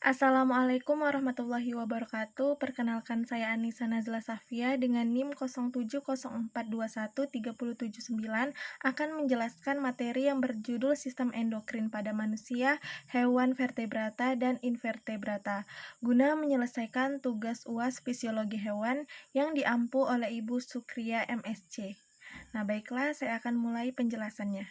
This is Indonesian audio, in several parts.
Assalamualaikum warahmatullahi wabarakatuh. Perkenalkan saya Anissa Nazla Safia dengan NIM 0704213079 akan menjelaskan materi yang berjudul Sistem Endokrin pada Manusia, Hewan Vertebrata dan Invertebrata guna menyelesaikan tugas UAS Fisiologi Hewan yang diampu oleh Ibu Sukria MSc. Nah, baiklah, saya akan mulai penjelasannya.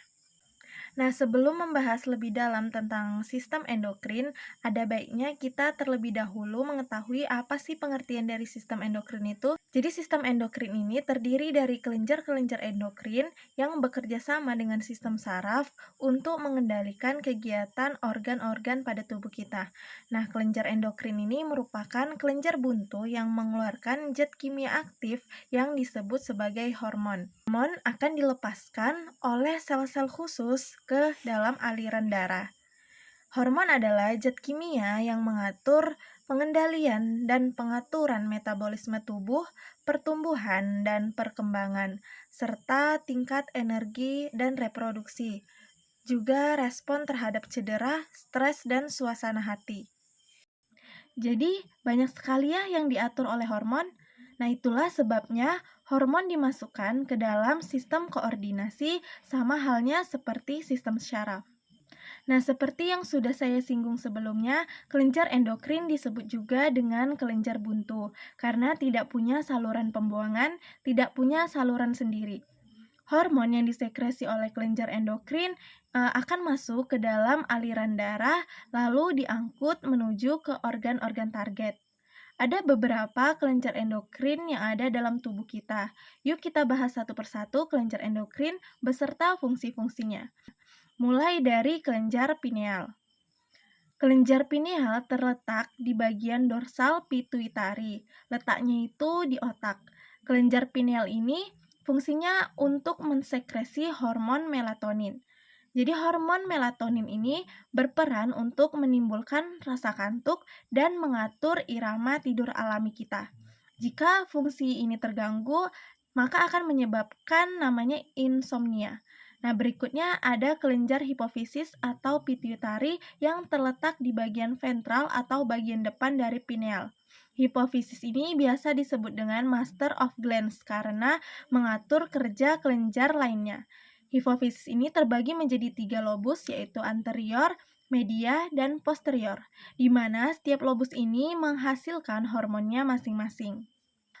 Nah, sebelum membahas lebih dalam tentang sistem endokrin, ada baiknya kita terlebih dahulu mengetahui apa sih pengertian dari sistem endokrin itu. Jadi, sistem endokrin ini terdiri dari kelenjar-kelenjar endokrin yang bekerja sama dengan sistem saraf untuk mengendalikan kegiatan organ-organ pada tubuh kita. Nah, kelenjar endokrin ini merupakan kelenjar buntu yang mengeluarkan zat kimia aktif yang disebut sebagai hormon. Hormon akan dilepaskan oleh sel-sel khusus ke dalam aliran darah. Hormon adalah zat kimia yang mengatur pengendalian dan pengaturan metabolisme tubuh, pertumbuhan dan perkembangan, serta tingkat energi dan reproduksi. Juga respon terhadap cedera, stres, dan suasana hati. Jadi, banyak sekali ya yang diatur oleh hormon. Nah, itulah sebabnya hormon dimasukkan ke dalam sistem koordinasi sama halnya seperti sistem syaraf. Nah, seperti yang sudah saya singgung sebelumnya, kelenjar endokrin disebut juga dengan kelenjar buntu karena tidak punya saluran pembuangan, tidak punya saluran sendiri. Hormon yang disekresi oleh kelenjar endokrin akan masuk ke dalam aliran darah lalu diangkut menuju ke organ-organ target. Ada beberapa kelenjar endokrin yang ada dalam tubuh kita. Yuk kita bahas satu persatu kelenjar endokrin beserta fungsi-fungsinya. Mulai dari kelenjar pineal. Kelenjar pineal terletak di bagian dorsal pituitari. Letaknya itu di otak. Kelenjar pineal ini fungsinya untuk mensekresi hormon melatonin. Jadi hormon melatonin ini berperan untuk menimbulkan rasa kantuk dan mengatur irama tidur alami kita. Jika fungsi ini terganggu, maka akan menyebabkan namanya insomnia. Nah, berikutnya ada kelenjar hipofisis atau pituitari yang terletak di bagian ventral atau bagian depan dari pineal. Hipofisis ini biasa disebut dengan master of glands karena mengatur kerja kelenjar lainnya. Hipofisis ini terbagi menjadi 3 lobus yaitu anterior, media, dan posterior, di mana setiap lobus ini menghasilkan hormonnya masing-masing.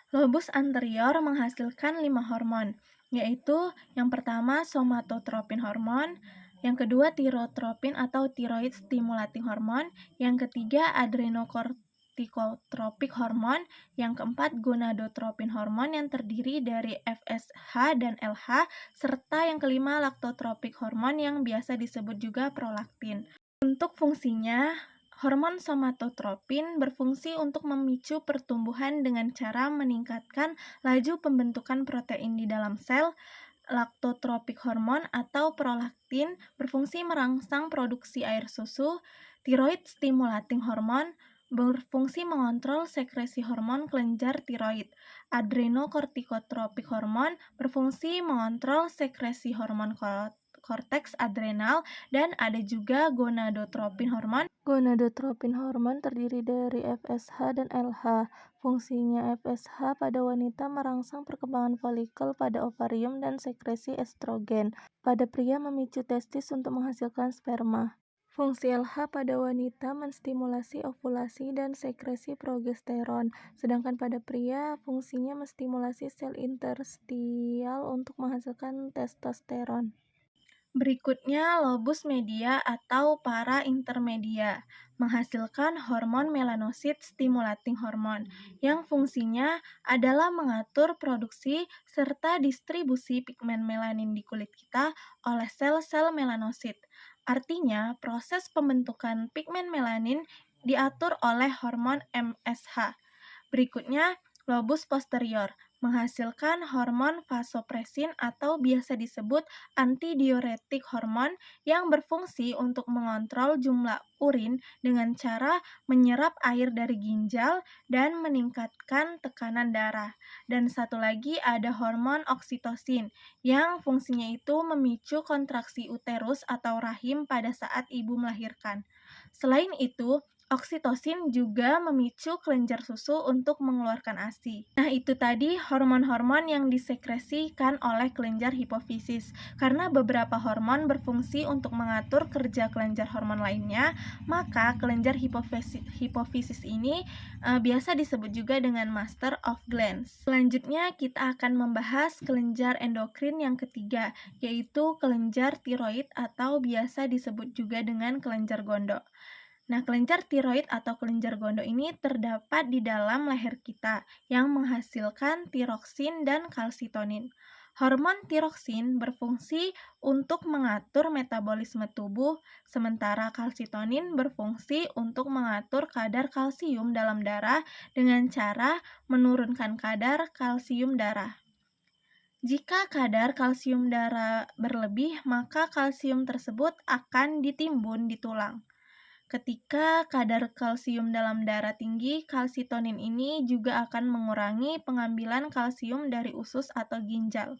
Lobus anterior menghasilkan 5 hormon, yaitu yang pertama somatotropin hormon, yang kedua tirotropin atau thyroid stimulating hormon, yang ketiga adrenocorticotropic hormon, yang keempat gonadotropin hormon yang terdiri dari FSH dan LH, serta yang kelima laktotropik hormon yang biasa disebut juga prolaktin. Untuk fungsinya, hormon somatotropin berfungsi untuk memicu pertumbuhan dengan cara meningkatkan laju pembentukan protein di dalam sel. Laktotropik hormon atau prolaktin berfungsi merangsang produksi air susu. Thyroid stimulating hormon berfungsi mengontrol sekresi hormon kelenjar tiroid. Adrenocorticotropic hormon berfungsi mengontrol sekresi hormon korteks adrenal, dan ada juga gonadotropin hormon. Gonadotropin hormon terdiri dari FSH dan LH. Fungsinya FSH pada wanita merangsang perkembangan folikel pada ovarium dan sekresi estrogen. Pada pria memicu testis untuk menghasilkan sperma. Fungsi LH pada wanita menstimulasi ovulasi dan sekresi progesteron, sedangkan pada pria fungsinya menstimulasi sel interstial untuk menghasilkan testosteron. Berikutnya lobus media atau para intermedia menghasilkan hormon melanosit stimulating hormon yang fungsinya adalah mengatur produksi serta distribusi pigmen melanin di kulit kita oleh sel-sel melanosit. Artinya, proses pembentukan pigmen melanin diatur oleh hormon MSH. Berikutnya, lobus posterior menghasilkan hormon vasopresin atau biasa disebut antidiuretik hormon yang berfungsi untuk mengontrol jumlah urin dengan cara menyerap air dari ginjal dan meningkatkan tekanan darah. Dan satu lagi ada hormon oksitosin yang fungsinya itu memicu kontraksi uterus atau rahim pada saat ibu melahirkan. Selain itu, Oksitosin juga memicu kelenjar susu untuk mengeluarkan ASI. Nah, itu tadi hormon-hormon yang disekresikan oleh kelenjar hipofisis. Karena beberapa hormon berfungsi untuk mengatur kerja kelenjar hormon lainnya, maka kelenjar hipofisis ini biasa disebut juga dengan master of glands. Selanjutnya, kita akan membahas kelenjar endokrin yang ketiga, yaitu kelenjar tiroid atau biasa disebut juga dengan kelenjar gondok. Nah, kelenjar tiroid atau kelenjar gondok ini terdapat di dalam leher kita yang menghasilkan tiroksin dan kalsitonin. Hormon tiroksin berfungsi untuk mengatur metabolisme tubuh, sementara kalsitonin berfungsi untuk mengatur kadar kalsium dalam darah dengan cara menurunkan kadar kalsium darah. Jika kadar kalsium darah berlebih, maka kalsium tersebut akan ditimbun di tulang. Ketika kadar kalsium dalam darah tinggi, kalsitonin ini juga akan mengurangi pengambilan kalsium dari usus atau ginjal.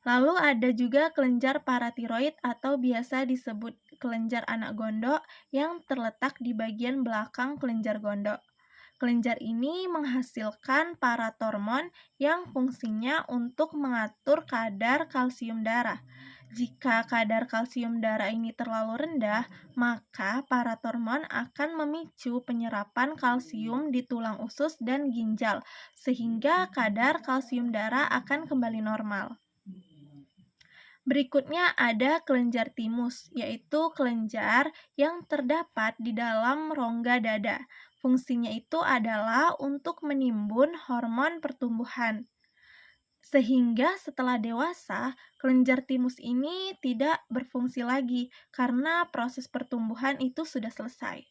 Lalu ada juga kelenjar paratiroid atau biasa disebut kelenjar anak gondok yang terletak di bagian belakang kelenjar gondok. Kelenjar ini menghasilkan paratormon yang fungsinya untuk mengatur kadar kalsium darah. Jika kadar kalsium darah ini terlalu rendah, maka paratormon akan memicu penyerapan kalsium di tulang usus dan ginjal, sehingga kadar kalsium darah akan kembali normal. Berikutnya ada kelenjar timus, yaitu kelenjar yang terdapat di dalam rongga dada. Fungsinya itu adalah untuk menimbun hormon pertumbuhan. Sehingga setelah dewasa, kelenjar timus ini tidak berfungsi lagi karena proses pertumbuhan itu sudah selesai.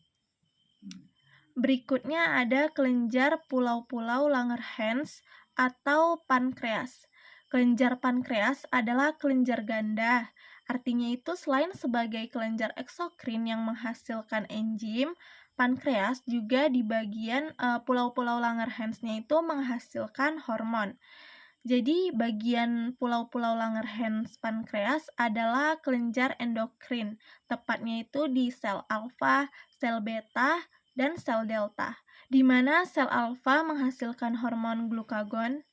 Berikutnya ada kelenjar pulau-pulau Langerhans atau pankreas. Kelenjar pankreas adalah kelenjar ganda. Artinya itu selain sebagai kelenjar eksokrin yang menghasilkan enzim, pankreas juga di bagian pulau-pulau Langerhans-nya itu menghasilkan hormon. Jadi, bagian pulau-pulau Langerhans pankreas adalah kelenjar endokrin, tepatnya itu di sel alfa, sel beta, dan sel delta, di mana sel alfa menghasilkan hormon glukagon,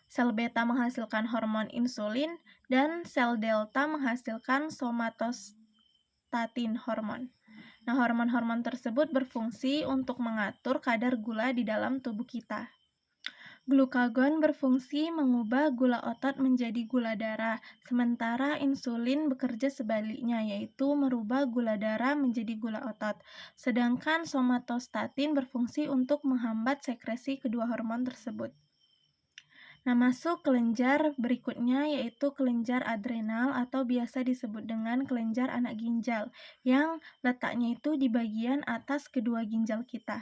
sel beta menghasilkan hormon insulin, dan sel delta menghasilkan somatostatin hormon. Nah, hormon-hormon tersebut berfungsi untuk mengatur kadar gula di dalam tubuh kita. Glukagon berfungsi mengubah gula otot menjadi gula darah, sementara insulin bekerja sebaliknya, yaitu merubah gula darah menjadi gula otot. Sedangkan somatostatin berfungsi untuk menghambat sekresi kedua hormon tersebut. Nah, masuk kelenjar berikutnya yaitu kelenjar adrenal atau biasa disebut dengan kelenjar anak ginjal, yang letaknya itu di bagian atas kedua ginjal kita.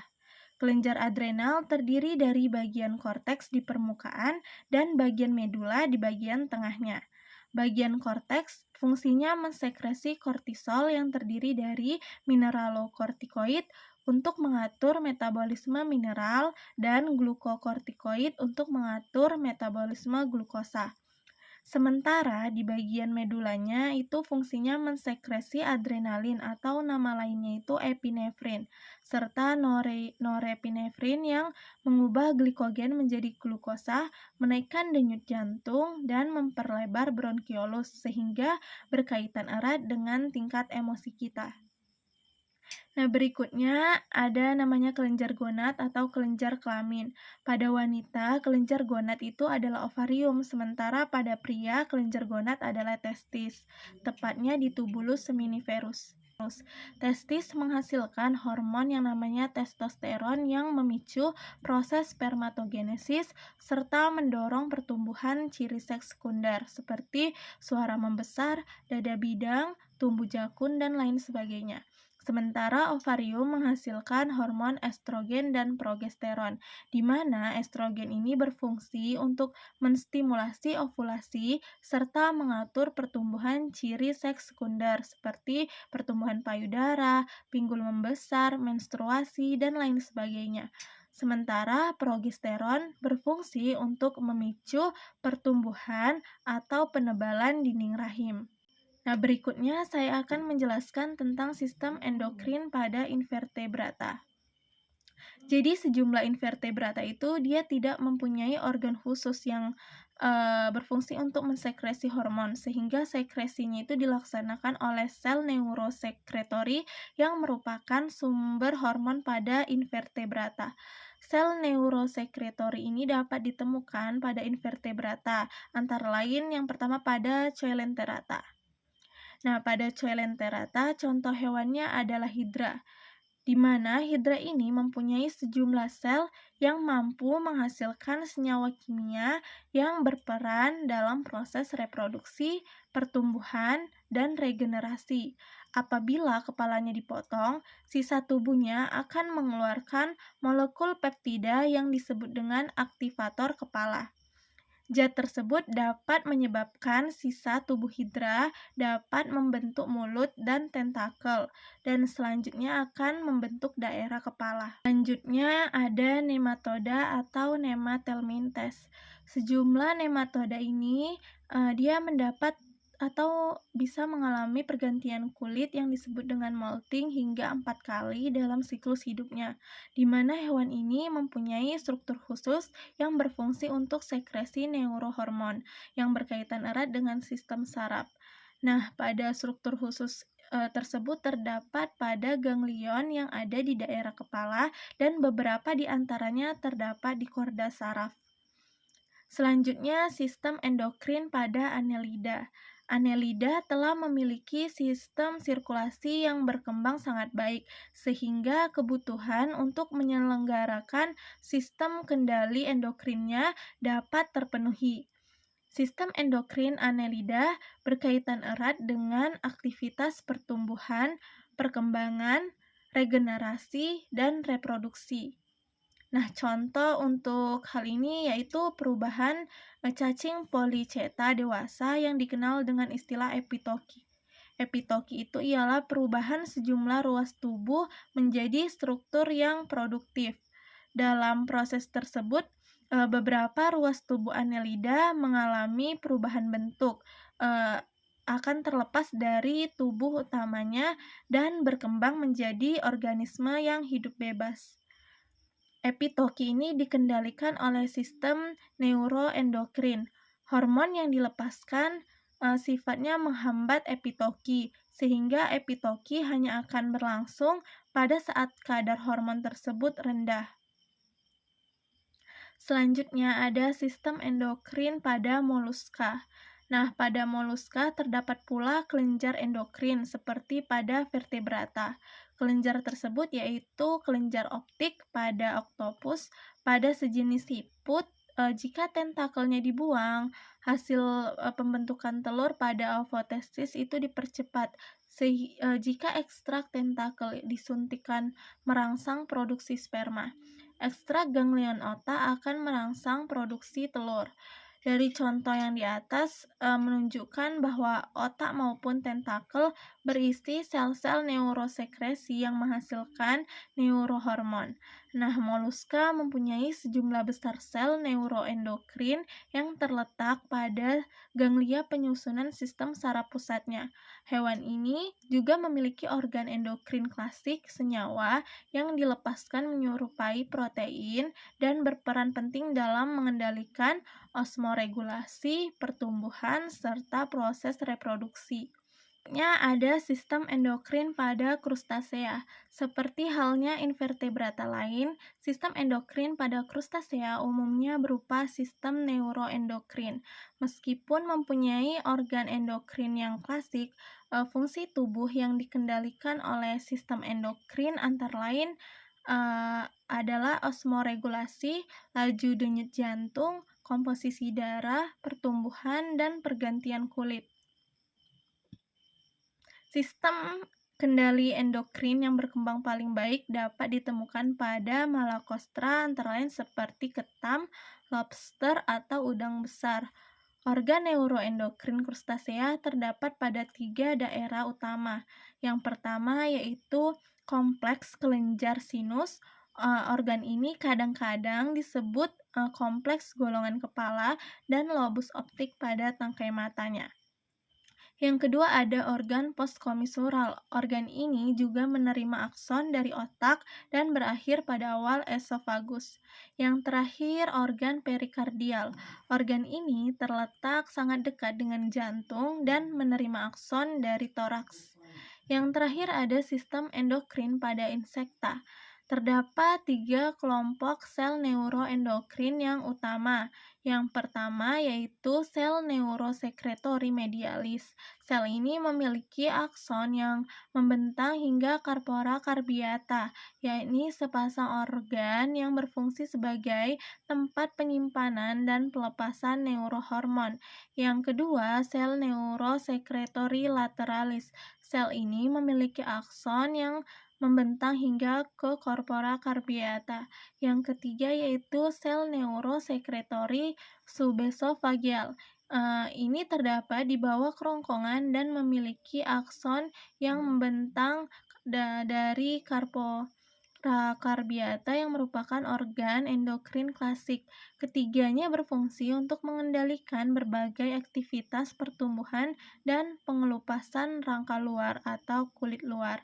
Kelenjar adrenal terdiri dari bagian korteks di permukaan dan bagian medula di bagian tengahnya. Bagian korteks fungsinya mensekresi kortisol yang terdiri dari mineralokortikoid untuk mengatur metabolisme mineral dan glukokortikoid untuk mengatur metabolisme glukosa. Sementara di bagian medulanya itu fungsinya mensekresi adrenalin atau nama lainnya itu epinefrin, serta norepinefrin yang mengubah glikogen menjadi glukosa, menaikkan denyut jantung, dan memperlebar bronkiolus sehingga berkaitan erat dengan tingkat emosi kita. Nah, berikutnya ada namanya kelenjar gonad atau kelenjar kelamin. Pada wanita, kelenjar gonad itu adalah ovarium, sementara pada pria, kelenjar gonad adalah testis, tepatnya di tubulus seminiferus. Testis menghasilkan hormon yang namanya testosteron yang memicu proses spermatogenesis serta mendorong pertumbuhan ciri seks sekunder seperti suara membesar, dada bidang, tumbuh jakun, dan lain sebagainya. Sementara ovarium menghasilkan hormon estrogen dan progesteron, di mana estrogen ini berfungsi untuk menstimulasi ovulasi serta mengatur pertumbuhan ciri seks sekunder seperti pertumbuhan payudara, pinggul membesar, menstruasi, dan lain sebagainya. Sementara progesteron berfungsi untuk memicu pertumbuhan atau penebalan dinding rahim. Nah, berikutnya saya akan menjelaskan tentang sistem endokrin pada invertebrata. Jadi sejumlah invertebrata itu dia tidak mempunyai organ khusus yang berfungsi untuk mensekresi hormon, sehingga sekresinya itu dilaksanakan oleh sel neurosekretory yang merupakan sumber hormon pada invertebrata. Sel neurosekretory ini dapat ditemukan pada invertebrata, antara lain yang pertama pada Coelenterata. Nah, pada Coelenterata, contoh hewannya adalah hidra, di mana hidra ini mempunyai sejumlah sel yang mampu menghasilkan senyawa kimia yang berperan dalam proses reproduksi, pertumbuhan, dan regenerasi. Apabila kepalanya dipotong, sisa tubuhnya akan mengeluarkan molekul peptida yang disebut dengan aktivator kepala. Zat tersebut dapat menyebabkan sisa tubuh hidra dapat membentuk mulut dan tentakel, dan selanjutnya akan membentuk daerah kepala. Selanjutnya ada nematoda atau nematelmintes. Sejumlah nematoda ini dia mendapat atau bisa mengalami pergantian kulit yang disebut dengan molting hingga 4 kali dalam siklus hidupnya, di mana hewan ini mempunyai struktur khusus yang berfungsi untuk sekresi neurohormon yang berkaitan erat dengan sistem saraf. Nah, pada struktur khusus tersebut terdapat pada ganglion yang ada di daerah kepala dan beberapa di antaranya terdapat di korda saraf. Selanjutnya, sistem endokrin pada Annelida. Annelida telah memiliki sistem sirkulasi yang berkembang sangat baik, sehingga kebutuhan untuk menyelenggarakan sistem kendali endokrinnya dapat terpenuhi. Sistem endokrin Annelida berkaitan erat dengan aktivitas pertumbuhan, perkembangan, regenerasi, dan reproduksi. Nah, contoh untuk hal ini yaitu perubahan cacing policeta dewasa yang dikenal dengan istilah epitoki. Epitoki itu ialah perubahan sejumlah ruas tubuh menjadi struktur yang produktif. Dalam proses tersebut, beberapa ruas tubuh Annelida mengalami perubahan bentuk, akan terlepas dari tubuh utamanya dan berkembang menjadi organisme yang hidup bebas. Epitoki ini dikendalikan oleh sistem neuroendokrin. Hormon yang dilepaskan sifatnya menghambat epitoki, sehingga epitoki hanya akan berlangsung pada saat kadar hormon tersebut rendah. Selanjutnya ada sistem endokrin pada moluska. Nah, pada moluska terdapat pula kelenjar endokrin seperti pada vertebrata. Kelenjar tersebut yaitu kelenjar optik pada oktopus, pada sejenis siput. Jika tentakelnya dibuang, hasil pembentukan telur pada ovotesis itu dipercepat. Jika ekstrak tentakel disuntikan merangsang produksi sperma. Ekstrak ganglion otak akan merangsang produksi telur. Dari contoh yang di atas menunjukkan bahwa otak maupun tentakel berisi sel-sel neurosekresi yang menghasilkan neurohormon. Nah, moluska mempunyai sejumlah besar sel neuroendokrin yang terletak pada ganglia penyusunan sistem saraf pusatnya. Hewan ini juga memiliki organ endokrin klasik senyawa yang dilepaskan menyerupai protein dan berperan penting dalam mengendalikan osmoregulasi, pertumbuhan, serta proses reproduksi. Ada sistem endokrin pada krustasea. Seperti halnya invertebrata lain, sistem endokrin pada krustasea umumnya berupa sistem neuroendokrin. Meskipun mempunyai organ endokrin yang klasik, fungsi tubuh yang dikendalikan oleh sistem endokrin antara lain adalah osmoregulasi, laju denyut jantung, komposisi darah, pertumbuhan, dan pergantian kulit. Sistem kendali endokrin yang berkembang paling baik dapat ditemukan pada Malakostra antara lain seperti ketam, lobster, atau udang besar. Organ neuroendokrin krustasea terdapat pada 3 daerah utama. Yang pertama yaitu kompleks kelenjar sinus. Organ ini kadang-kadang disebut kompleks golongan kepala dan lobus optik pada tangkai matanya. Yang kedua ada organ postkomisural. Organ ini juga menerima akson dari otak dan berakhir pada awal esofagus. Yang terakhir organ perikardial. Organ ini terletak sangat dekat dengan jantung dan menerima akson dari toraks. Yang terakhir ada sistem endokrin pada insekta. Terdapat tiga kelompok sel neuroendokrin yang utama. Yang pertama yaitu sel neurosekretori medialis. Sel ini memiliki akson yang membentang hingga corpora carpiata, yakni sepasang organ yang berfungsi sebagai tempat penyimpanan dan pelepasan neurohormon. Yang kedua, sel neurosekretori lateralis. Sel ini memiliki akson yang membentang hingga ke corpora carpiata. Yang ketiga yaitu sel neurosekretori subesofageal. Ini terdapat di bawah kerongkongan dan memiliki akson yang membentang dari corpora carpiata yang merupakan organ endokrin klasik. Ketiganya berfungsi untuk mengendalikan berbagai aktivitas pertumbuhan dan pengelupasan rangka luar atau kulit luar.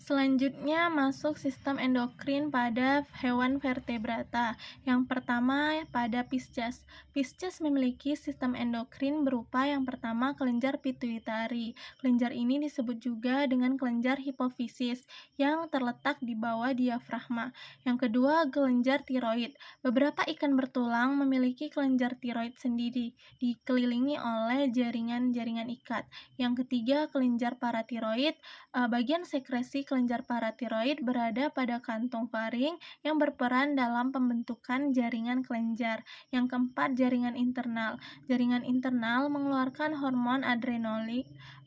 Selanjutnya masuk sistem endokrin pada hewan vertebrata. Yang pertama pada Pisces. Pisces memiliki sistem endokrin berupa yang pertama kelenjar pituitari. Kelenjar ini disebut juga dengan kelenjar hipofisis yang terletak di bawah diafragma. Yang kedua kelenjar tiroid. Beberapa ikan bertulang memiliki kelenjar tiroid sendiri, dikelilingi oleh jaringan-jaringan ikat. Yang ketiga kelenjar paratiroid. Bagian sekresi kelenjar paratiroid berada pada kantung faring yang berperan dalam pembentukan jaringan kelenjar. Yang keempat, jaringan internal. Jaringan internal mengeluarkan hormon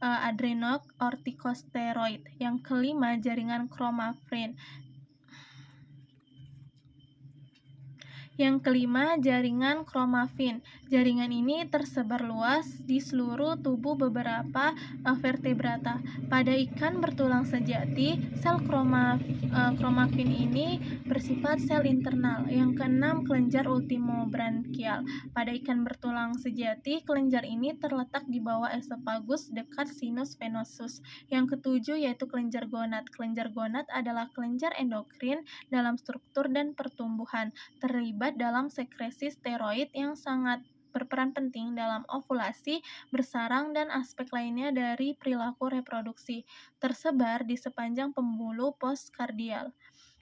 adrenokortikosteroid. Yang kelima, jaringan kromafin. Yang kelima, jaringan kromafin. Jaringan ini tersebar luas di seluruh tubuh beberapa vertebrata. Pada ikan bertulang sejati, sel kromafin ini bersifat sel internal. Yang keenam, kelenjar ultimobranchial. Pada ikan bertulang sejati, kelenjar ini terletak di bawah esofagus dekat sinus venosus. Yang ketujuh yaitu kelenjar gonad. Kelenjar gonad adalah kelenjar endokrin dalam struktur dan pertumbuhan, terlibat dalam sekresi steroid yang sangat berperan penting dalam ovulasi, bersarang, dan aspek lainnya dari perilaku reproduksi, tersebar di sepanjang pembuluh postkardial.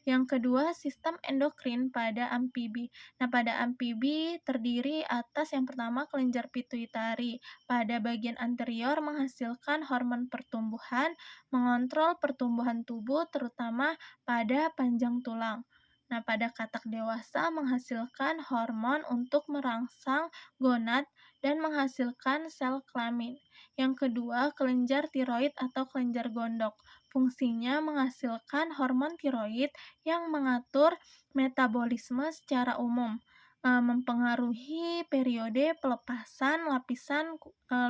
Yang kedua, sistem endokrin pada amfibi. Nah, pada amfibi terdiri atas yang pertama kelenjar pituitari. Pada bagian anterior menghasilkan hormon pertumbuhan, mengontrol pertumbuhan tubuh terutama pada panjang tulang. Nah, pada katak dewasa menghasilkan hormon untuk merangsang gonad dan menghasilkan sel kelamin. Yang kedua, kelenjar tiroid atau kelenjar gondok. Fungsinya menghasilkan hormon tiroid yang mengatur metabolisme secara umum, mempengaruhi periode pelepasan lapisan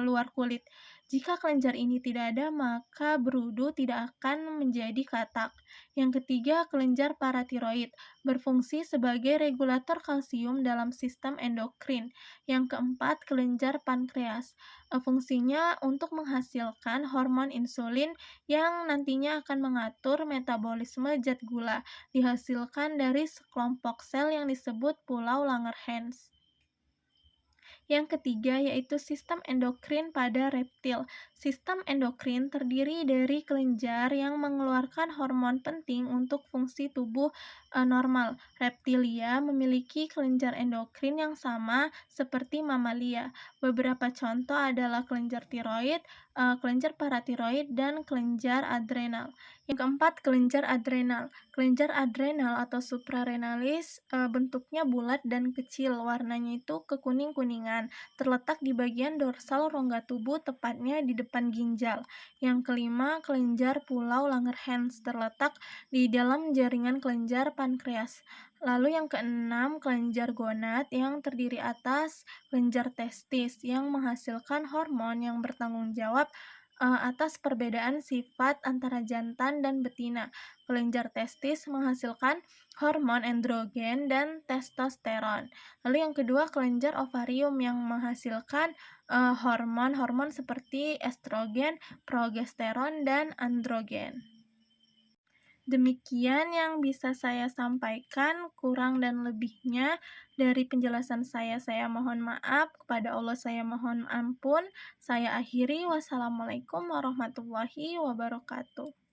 luar kulit. Jika kelenjar ini tidak ada, maka berudu tidak akan menjadi katak. Yang ketiga, kelenjar paratiroid berfungsi sebagai regulator kalsium dalam sistem endokrin. Yang keempat, kelenjar pankreas. Fungsinya untuk menghasilkan hormon insulin yang nantinya akan mengatur metabolisme zat gula, dihasilkan dari sekelompok sel yang disebut pulau Langerhans. Yang ketiga yaitu sistem endokrin pada reptil. Sistem endokrin terdiri dari kelenjar yang mengeluarkan hormon penting untuk fungsi tubuh normal. Reptilia memiliki kelenjar endokrin yang sama seperti mamalia. Beberapa contoh adalah kelenjar tiroid, kelenjar paratiroid, dan kelenjar adrenal. Yang keempat, kelenjar adrenal. Kelenjar adrenal atau suprarenalis bentuknya bulat dan kecil, warnanya itu kekuning-kuningan, terletak di bagian dorsal rongga tubuh, tepatnya di depan ginjal. Yang kelima, kelenjar pulau Langerhans, terletak di dalam jaringan kelenjar pankreas. Lalu yang keenam, kelenjar gonad yang terdiri atas kelenjar testis yang menghasilkan hormon yang bertanggung jawab atas perbedaan sifat antara jantan dan betina. Kelenjar testis menghasilkan hormon androgen dan testosteron. Lalu yang kedua, kelenjar ovarium yang menghasilkan hormon-hormon seperti estrogen, progesteron, dan androgen. Demikian yang bisa saya sampaikan, kurang dan lebihnya dari penjelasan saya mohon maaf, kepada Allah saya mohon ampun. Saya akhiri, wassalamualaikum warahmatullahi wabarakatuh.